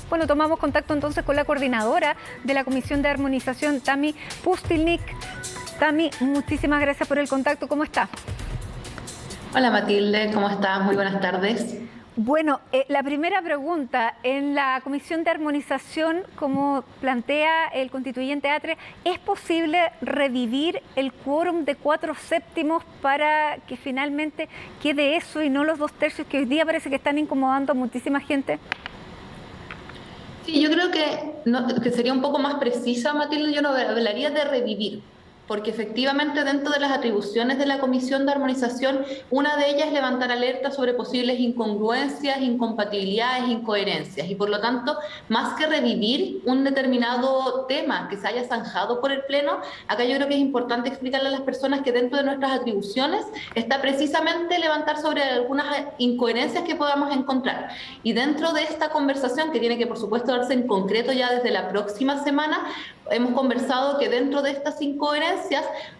Bueno, tomamos contacto entonces con la coordinadora de la Comisión de Armonización, Tami Pustilnik. Tami, muchísimas gracias por el contacto. ¿Cómo está? Hola Matilde, ¿cómo estás? Muy buenas tardes. Bueno, la primera pregunta, en la Comisión de Armonización, como plantea el constituyente Atria, ¿es posible revivir el quórum de 4/7 para que finalmente quede eso y no los 2/3 que hoy día parece que están incomodando a muchísima gente? Sí, yo creo que sería un poco más precisa, Matilde, yo no hablaría de revivir, porque efectivamente dentro de las atribuciones de la Comisión de Armonización, una de ellas es levantar alerta sobre posibles incongruencias, incompatibilidades, incoherencias, y por lo tanto, más que revivir un determinado tema que se haya zanjado por el Pleno, acá yo creo que es importante explicarle a las personas que dentro de nuestras atribuciones está precisamente levantar sobre algunas incoherencias que podamos encontrar. Y dentro de esta conversación, que tiene que por supuesto darse en concreto ya desde la próxima semana, hemos conversado que dentro de estas incoherencias,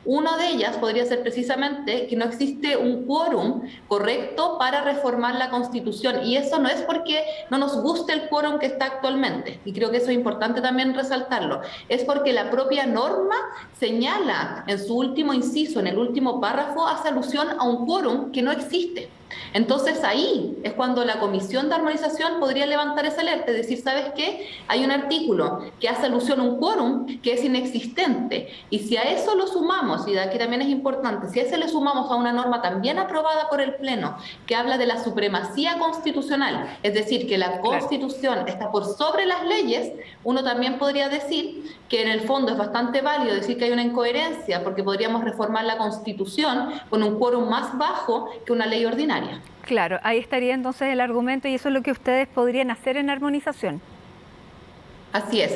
una de ellas podría ser precisamente que no existe un quórum correcto para reformar la Constitución, y eso no es porque no nos guste el quórum que está actualmente, y creo que eso es importante también resaltarlo, es porque la propia norma señala en su último inciso, en el último párrafo, hace alusión a un quórum que no existe. Entonces ahí es cuando la Comisión de Armonización podría levantar esa alerta y decir, ¿sabes qué? Hay un artículo que hace alusión a un quórum que es inexistente, y si a eso lo sumamos, y de aquí también es importante, si a ese le sumamos a una norma también aprobada por el Pleno que habla de la supremacía constitucional, es decir, que la Constitución está por sobre las leyes, uno también podría decir que en el fondo es bastante válido decir que hay una incoherencia porque podríamos reformar la Constitución con un quórum más bajo que una ley ordinaria. Claro, ahí estaría entonces el argumento y eso es lo que ustedes podrían hacer en armonización. Así es,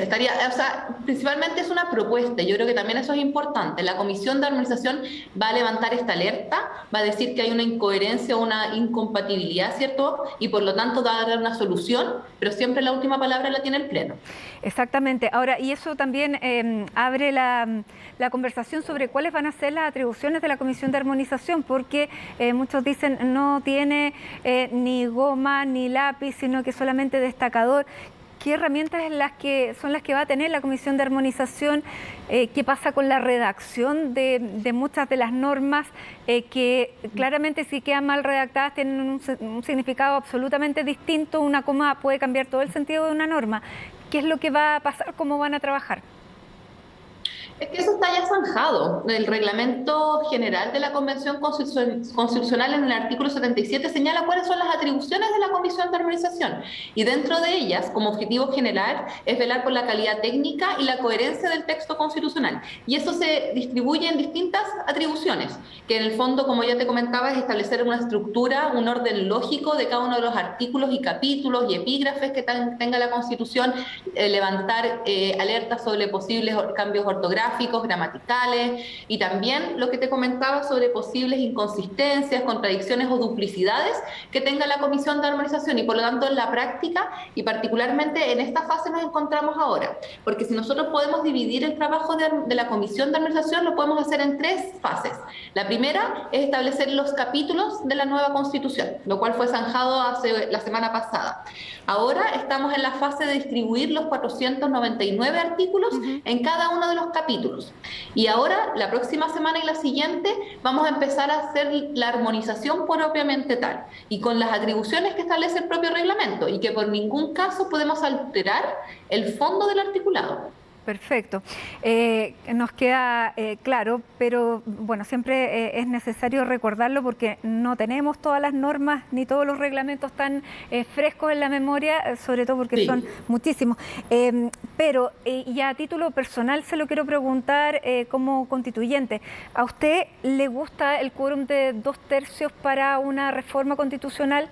principalmente es una propuesta, yo creo que también eso es importante. La Comisión de Armonización va a levantar esta alerta, va a decir que hay una incoherencia o una incompatibilidad, ¿cierto? Y por lo tanto va a dar una solución, pero siempre la última palabra la tiene el Pleno. Exactamente. Ahora, y eso también abre la conversación sobre cuáles van a ser las atribuciones de la Comisión de Armonización, porque muchos dicen no tiene ni goma ni lápiz, sino que solamente destacador. ¿Qué herramientas son las que va a tener la Comisión de Armonización? ¿Qué pasa con la redacción de muchas de las normas que claramente si quedan mal redactadas tienen un significado absolutamente distinto? Una coma puede cambiar todo el sentido de una norma. ¿Qué es lo que va a pasar? ¿Cómo van a trabajar? Es que eso está ya zanjado. El reglamento general de la Convención Constitucional en el artículo 77 señala cuáles son las atribuciones de la Comisión de Armonización. Y dentro de ellas, como objetivo general, es velar por la calidad técnica y la coherencia del texto constitucional. Y eso se distribuye en distintas atribuciones, que en el fondo, como ya te comentaba, es establecer una estructura, un orden lógico de cada uno de los artículos y capítulos y epígrafes que tenga la Constitución, levantar alertas sobre posibles cambios ortográficos, gramaticales, y también lo que te comentaba sobre posibles inconsistencias, contradicciones o duplicidades que tenga la Comisión de Armonización. Y por lo tanto en la práctica y particularmente en esta fase nos encontramos ahora, porque si nosotros podemos dividir el trabajo de la Comisión de Armonización, lo podemos hacer en 3 fases. La primera es establecer los capítulos de la nueva Constitución, lo cual fue zanjado la semana pasada. Ahora estamos en la fase de distribuir los 499 artículos en cada uno de los capítulos. Y ahora, la próxima semana y la siguiente, vamos a empezar a hacer la armonización propiamente tal, y con las atribuciones que establece el propio reglamento, y que por ningún caso podemos alterar el fondo del articulado. Perfecto. Nos queda claro, pero bueno, siempre es necesario recordarlo porque no tenemos todas las normas ni todos los reglamentos tan frescos en la memoria, sobre todo porque son muchísimos. Pero y a título personal se lo quiero preguntar como constituyente. ¿A usted le gusta el quórum de 2/3 para una reforma constitucional?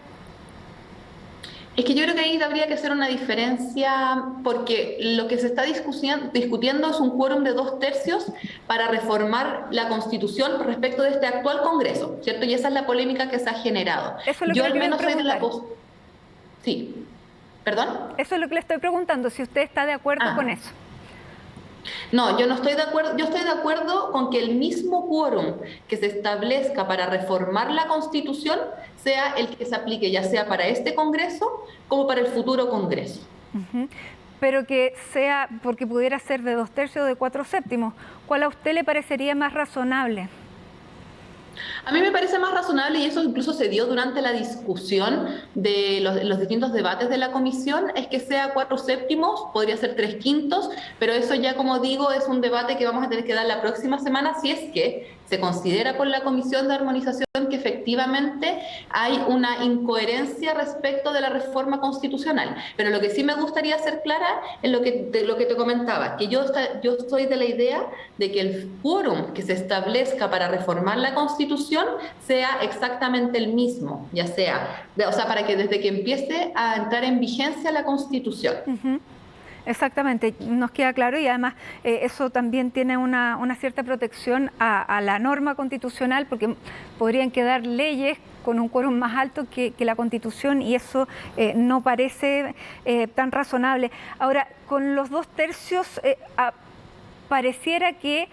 Es que yo creo que ahí habría que hacer una diferencia, porque lo que se está discutiendo es un quórum de 2/3 para reformar la Constitución respecto de este actual Congreso, ¿cierto? Y esa es la polémica que se ha generado. Eso es lo Yo que al menos soy de la Sí. ¿Perdón? Eso es lo que le estoy preguntando, si usted está de acuerdo con eso. No, yo no estoy de acuerdo. Yo estoy de acuerdo con que el mismo quórum que se establezca para reformar la Constitución sea el que se aplique, ya sea para este Congreso como para el futuro Congreso. Pero que sea, porque pudiera ser de 2/3 o de 4/7, ¿cuál a usted le parecería más razonable? A mí me parece más razonable, y eso incluso se dio durante la discusión de los distintos debates de la comisión, es que sea 4/7, podría ser 3/5, pero eso ya, como digo, es un debate que vamos a tener que dar la próxima semana, si es que se considera por la Comisión de Armonización que efectivamente hay una incoherencia respecto de la reforma constitucional. Pero lo que sí me gustaría ser clara es lo que te comentaba, que yo estoy de la idea de que el quórum que se establezca para reformar la Constitución sea exactamente el mismo, ya sea, para que desde que empiece a entrar en vigencia la Constitución. Exactamente, nos queda claro, y además eso también tiene una cierta protección a la norma constitucional, porque podrían quedar leyes con un quórum más alto que la Constitución, y eso no parece tan razonable. Ahora, con los 2/3 pareciera que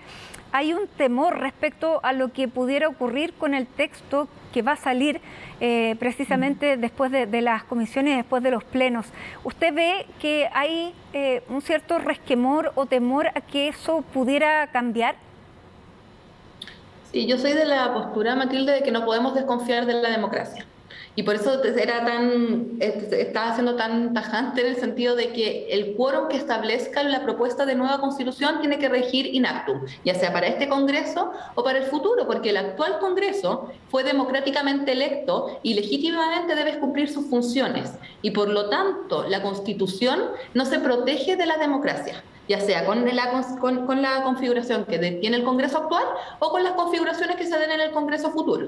hay un temor respecto a lo que pudiera ocurrir con el texto que va a salir precisamente después de las comisiones y después de los plenos. ¿Usted ve que hay un cierto resquemor o temor a que eso pudiera cambiar? Sí, yo soy de la postura, Matilde, de que no podemos desconfiar de la democracia. Y por eso estaba siendo tan tajante en el sentido de que el quórum que establezca la propuesta de nueva Constitución tiene que regir in actum, ya sea para este Congreso o para el futuro, porque el actual Congreso fue democráticamente electo y legítimamente debe cumplir sus funciones. Y por lo tanto, la Constitución no se protege de la democracia, ya sea con la configuración que tiene el Congreso actual o con las configuraciones que se den en el Congreso futuro.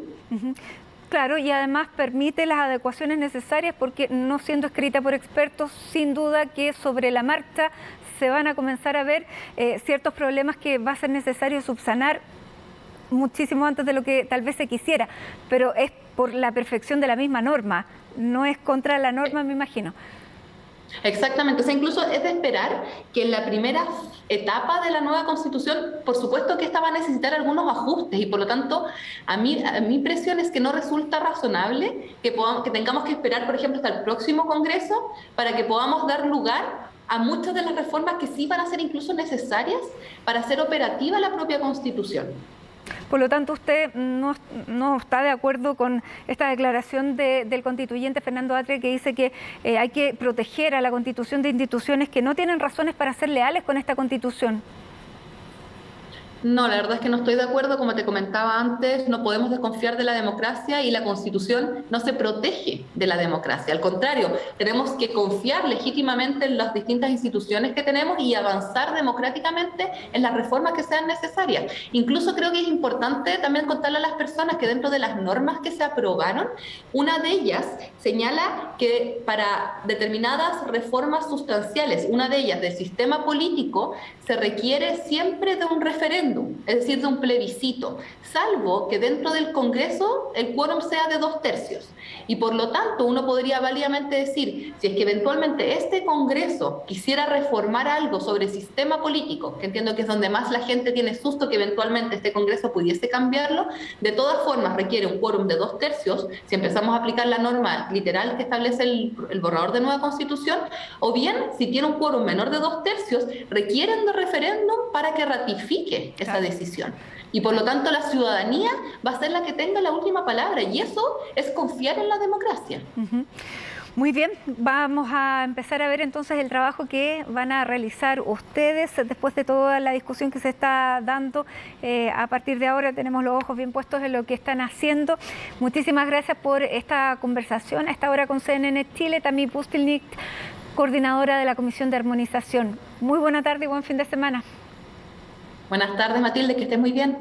Claro, y además permite las adecuaciones necesarias, porque no siendo escrita por expertos, sin duda que sobre la marcha se van a comenzar a ver ciertos problemas que va a ser necesario subsanar muchísimo antes de lo que tal vez se quisiera, pero es por la perfección de la misma norma, no es contra la norma, me imagino. Exactamente, o sea, incluso es de esperar que en la primera etapa de la nueva Constitución, por supuesto que esta va a necesitar algunos ajustes, y por lo tanto, a mi impresión es que no resulta razonable que tengamos que esperar, por ejemplo, hasta el próximo Congreso para que podamos dar lugar a muchas de las reformas que sí van a ser incluso necesarias para hacer operativa la propia Constitución. Por lo tanto, usted no está de acuerdo con esta declaración del constituyente Fernando Atria, que dice que hay que proteger a la Constitución de instituciones que no tienen razones para ser leales con esta Constitución. No, la verdad es que no estoy de acuerdo. Como te comentaba antes, no podemos desconfiar de la democracia, y la Constitución no se protege de la democracia. Al contrario, tenemos que confiar legítimamente en las distintas instituciones que tenemos y avanzar democráticamente en las reformas que sean necesarias. Incluso creo que es importante también contarle a las personas que dentro de las normas que se aprobaron, una de ellas señala que para determinadas reformas sustanciales, una de ellas del sistema político, se requiere siempre de un referéndum, es decir, de un plebiscito, salvo que dentro del Congreso el quórum sea de 2/3. Y por lo tanto, uno podría válidamente decir, si es que eventualmente este Congreso quisiera reformar algo sobre el sistema político, que entiendo que es donde más la gente tiene susto que eventualmente este Congreso pudiese cambiarlo, de todas formas requiere un quórum de 2/3, si empezamos a aplicar la norma literal que establece el borrador de nueva Constitución, o bien, si tiene un quórum menor de 2/3, requieren de referéndum para que ratifique esa decisión. Y por lo tanto la ciudadanía va a ser la que tenga la última palabra, y eso es confiar en la democracia. Muy bien, vamos a empezar a ver entonces el trabajo que van a realizar ustedes después de toda la discusión que se está dando. A partir de ahora tenemos los ojos bien puestos en lo que están haciendo. Muchísimas gracias por esta conversación a esta hora con CNN Chile. Tammy Pustilnik, coordinadora de la Comisión de Armonización. Muy buena tarde y buen fin de semana. Buenas tardes, Matilde, que estés muy bien.